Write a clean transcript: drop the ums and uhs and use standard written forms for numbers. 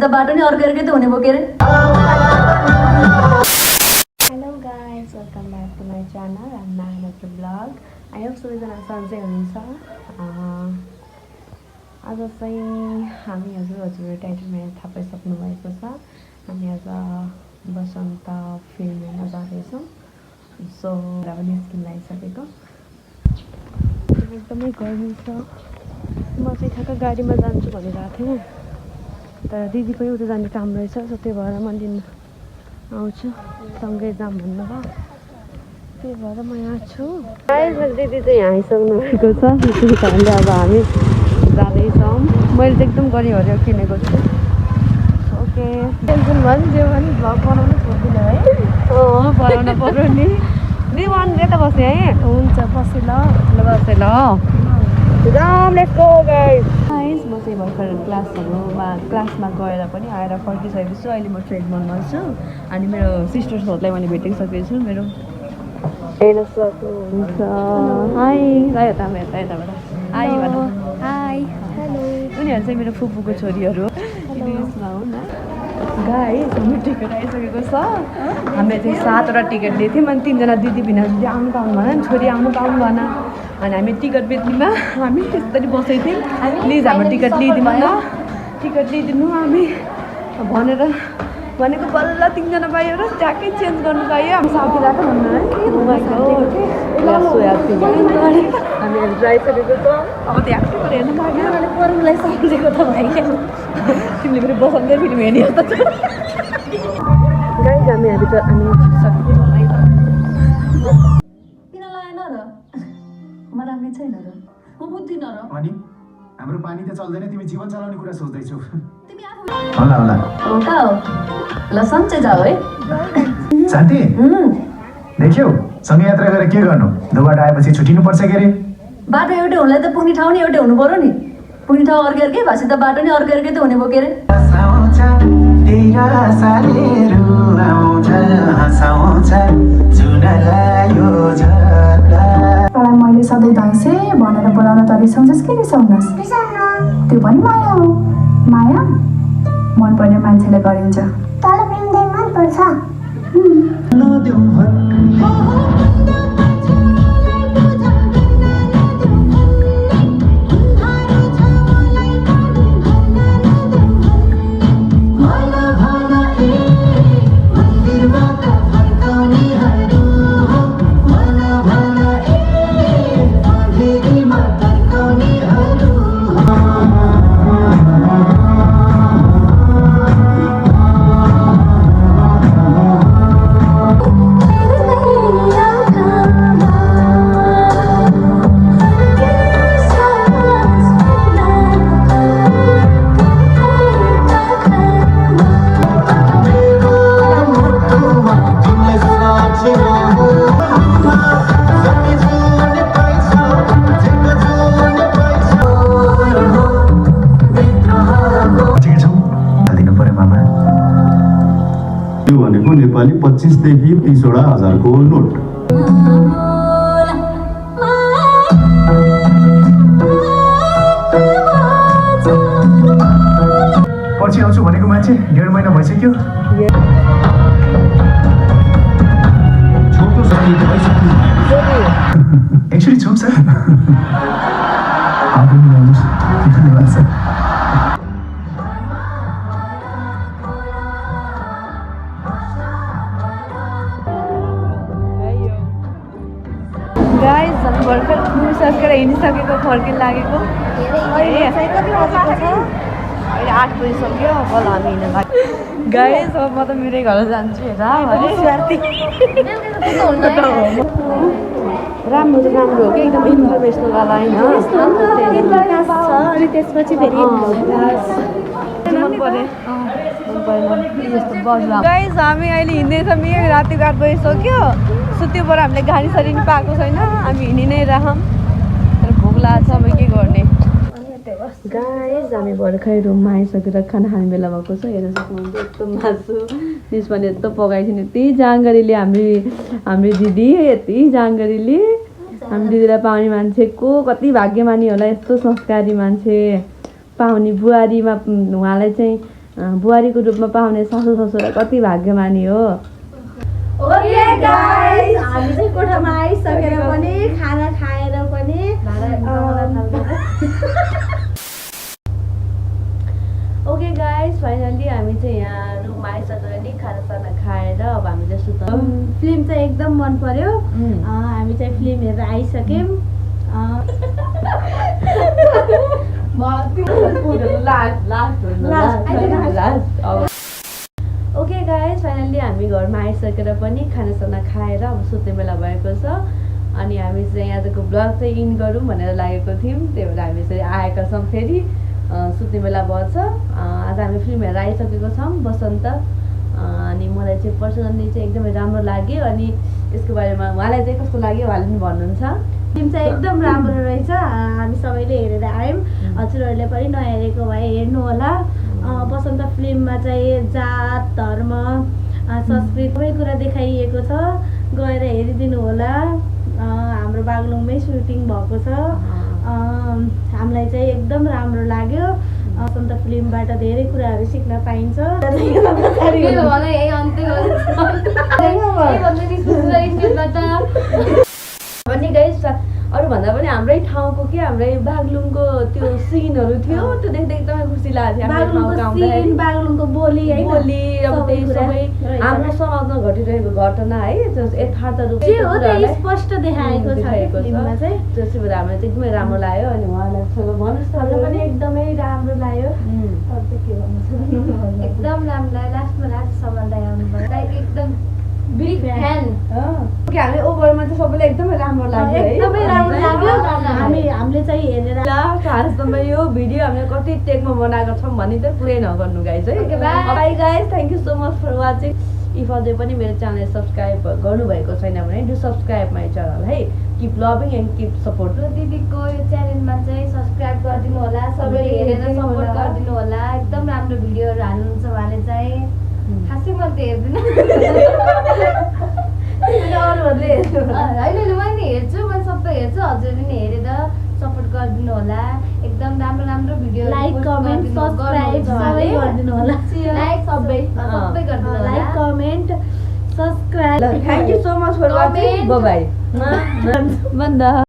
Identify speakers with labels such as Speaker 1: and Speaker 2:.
Speaker 1: त बाटो नि अर्कै त हुने भयो के अरे।
Speaker 2: Hello guys, welcome back to my channel and माइको ब्लग। आई होप सबैजना सन्चै हुनुहुन्छ। आज चाहिँ हामी हजुरहरू टाइटलमा थाहा पाइसक्नु भएको छ, हामी आज बसन्त फिल्म हेर्न जाँदैछौँ। सो अब निस्किन लागिसकेको, एकदमै गर्मी छ। म चाहिँ ठ्याक्क गाडीमा जान्छु भनिरहेको थिएँ, तर दिदीको उता जाने काम रहेछ, सो त्यही भएर म लिन आउँछु, सँगै जाऊँ भन्नुभयो, त्यही भएर म यहाँ छु। दिदी चाहिँ यहाँ आइसक्नु भएको छ, त्यही कारणले अब हामी जाँदैछौँ। मैले चाहिँ एकदम गरिहऱ्यो किनेको छु। ओके, टेन्सन भयो नि, जे भयो नि भ्लग बनाउनु छोड्दिनँ है। बनाउनु पऱ्यो नि। दिदी वान यता बस्यो है। हुन्छ, बसेँ ल बसेँ ल। Let's go guys. म चाहिँ भर्खर क्लासमा गएर पनि आएर फर्किसकेको छु। अहिले म ट्रेडमलमा छु अनि मेरो सिस्टर्सहरूलाई मैले भेटिसकेको छु। मेरो हेर्न सक्नुहुन्छ। हाई गयो त यताबाट हाई भन्नु। Hi hello. उनीहरू चाहिँ मेरो फुपूको छोरीहरू हो। इङ्ग्लिसमा हो न। गाइस, हाम्रो टिकट आइसकेको छ। हामीले चाहिँ 7वटा टिकट लिएको थियौँ अनि 3जना दिदी भिना दिदी आउनु पाउनु भएन, छोरी आउनु पाउनु भएन। अनि हामी टिकट बेच्नुमा हामी त्यसरी बसेको थियौँ। प्लिज हाम्रो टिकट लिइदिनु न, टिकट लिइदिनु हामी भनेर भनेको। बल्ल 3जना पायो र ट्याक्कै चेन्ज गर्नु पायो। हामी साथीलाई भन्नु है, हामीहरू जाइसकेको छ। अब त्यो एक्टिङ गरेर हेर्नु पाएन, परुलाई सम्झेको त भाइ। तिमीले फेरि बसन्तै फिल्म हेर्ने जस्तो छ। गाइस, हामी सक्छौँ है त।
Speaker 1: किन लाएन र? म राम्रै छैन र, म बुझ्दिन र।
Speaker 3: अनि हाम्रो पानी त चल्दैन, तिमी जीवन चलाउने कुरा सोच्दैछौ।
Speaker 1: तिमी आफू
Speaker 3: होला होला
Speaker 1: हो का हो? ल सन्चै जाऊ है।
Speaker 3: शान्ति, देख्यौ सँगै यात्रा गरेर के गर्नु? दोबाट आएपछि छुटिनु पर्छ के अरे?
Speaker 1: बाटो एउटै हुनुलाई त पुग्ने ठाउँ नि एउटै हुनु पर्यो नि। पुग्ने ठाउँ अर्कै भाषी त बाटो नि अर्कै त हुने भयो के अरे।
Speaker 4: मैले सधैँ धैसे भनेर बोलाउन त रिसाउँछस् कि रिसाउनस्? त्यो पनि माया हो। माया मनपर्ने मान्छेले गरिन्छ।
Speaker 5: तल प्रेमदै मन पर्छ।
Speaker 6: भनेको नेपाली 25 देखि 30वटा हजारको नोट।
Speaker 3: पछि आउँछु भनेको मान्छे 1.5 महिना भइसक्यो। एक्चुअली छौँ सर। धन्यवाद सर।
Speaker 2: गाइस, हामी भर्खर घुमिसकेर हिँडिसकेको, फर्किन लागेको। अहिले 8 बजिसक्यो। बल हामी हिँड्न लाग्यो। गाइस, अब म त मेरै घर जान्छु। हेर राम्रो त राम्रो हो कि, एकदम इन्फर्मेसनल वाला होइन।
Speaker 5: अनि त्यसपछि फेरि
Speaker 2: गाइस, हामी अहिले हिँड्दैछौँ। रातिको 8 बजिसक्यो। सो त्योबाट हामीले गाडी सरी नि पाएको छैन, हामी हिँडि नै रहौँ। तर भोक लाग्छ, अब के गर्ने। गाइस, हामी भर्खरै रुममा आइसकेर खाना खाने बेला भएको छ। हेर्न सक्नुहुन्छ, यस्तो मासु त्यसमा यस्तो पकाएको थिएन। यति जाँगरीले हाम्रो दिदी, यति जाँगरीले हामी दिदीलाई पाउने मान्छेको कति भाग्यमानी होला। यस्तो संस्कारी मान्छे पाउने। बुहारीमा उहाँलाई चाहिँ बुहारीको रूपमा पाउने सासू ससुरा कति भाग्यमानी हो।
Speaker 1: ओके गाइस, हामी चाहिँ कोठामा आइसकेर पनि खाना खाएर पनि
Speaker 2: ओके गाइस, फाइनल्ली हामी चाहिँ यहाँ रुममा आइसकेर नि खानासाना खाएर अब हामी चाहिँ सुत्छौँ।
Speaker 1: फिल्म चाहिँ एकदम मन पर्यो। हामी चाहिँ फिल्म हेरेर आइसक्यौँ।
Speaker 2: ओके गाइस, फाइनल्ली हामी घरमा आइसकेर पनि खानासाना खाएर अब सुत्ने बेला भएको छ। अनि हामी चाहिँ आजको ब्लग चाहिँ इन गरौँ भनेर लागेको थियौँ, त्यही भएर हामी चाहिँ आएका छौँ। फेरि सुत्ने बेला भएछ। आज हामी फिल्म हेरेर आइसकेको छौँ बसन्त। अनि मलाई चाहिँ पर्सनल्ली चाहिँ एकदमै राम्रो लाग्यो। अनि यसको बारेमा उहाँलाई चाहिँ कस्तो लाग्यो उहाँले पनि भन्नुहुन्छ।
Speaker 1: फिल्म चाहिँ एकदम राम्रो रहेछ। हामी सबैले हेरेर आयौँ। हजुरहरूले पनि नहेरेको भए हेर्नु होला। बसन्त फिल्ममा चाहिँ जात, धर्म, संस्कृति सबै कुरा देखाइएको छ। गएर हेरिदिनु होला। हाम्रो बागलुङमै सुटिङ भएको छ। हामीलाई चाहिँ एकदम राम्रो लाग्यो। बसन्त फिल्मबाट धेरै कुराहरू सिक्न पाइन्छ।
Speaker 2: भन्ने गाइस, अरूभन्दा पनि हाम्रै ठाउँको कि हाम्रै बागलुङको त्यो सिनहरू थियो, त्यो देख्दा एकदमै खुसी लाग्थ्यो।
Speaker 1: बागलुङको बोली है,
Speaker 2: बोली अब त्यही सबै हाम्रो समाजमा घटिरहेको घटना है, यथार्थ रूपमा
Speaker 1: स्पष्ट देखाएको छ फिल्ममा चाहिँ।
Speaker 2: त्यसै भएर हामीलाई चाहिँ एकदमै राम्रो लाग्यो। अनि उहाँलाई भन्नुहोस् न,
Speaker 1: पनि एकदमै राम्रो लाग्यो। एकदम राम्रो लाग्यो। लास्टमा राजसम्म आउनुभयो, लाइक एकदम बिग फ्यान।
Speaker 2: हामी ओभरमा चाहिँ सबैलाई एकदमै राम्रो लाग्यो है।
Speaker 1: एकदमै राम्रो लाग्यो। हामीले चाहिँ हेरेर
Speaker 2: खासमा यो भिडियो हामीले कति टेकमा बनाएको छौँ भने चाहिँ पुरै नगर्नु गाइस है। Bye guys, thank you so much for watching. If अझै पनि मेरो च्यानल सब्सक्राइब गर्नुभएको छैन भने डु सब्सक्राइब माई च्यानल है। Keep loving and keep support.
Speaker 1: दिदीको यो च्यानलमा चाहिँ सब्सक्राइब गरिदिनु होला। सबैले हेरेर सपोर्ट गरिदिनु होला। एकदम राम्रो भिडियोहरू हाल्नुहुन्छ उहाँले चाहिँ। खासै मैले त हेर्दिनँ,
Speaker 2: अरूहरूले
Speaker 1: होइन मैले हेर्छु, मैले सबै हेर्छु। हजुरले पनि हेरेर सपोर्ट गरिदिनु होला। एकदम राम्रो राम्रो भिडियो लाइक कमेन्ट सब्सक्राइब सबै गरिदिनु होला। लाइक सबै गरिदिनु होला। Like comment subscribe.
Speaker 2: Thank you so much for watching. Bye by.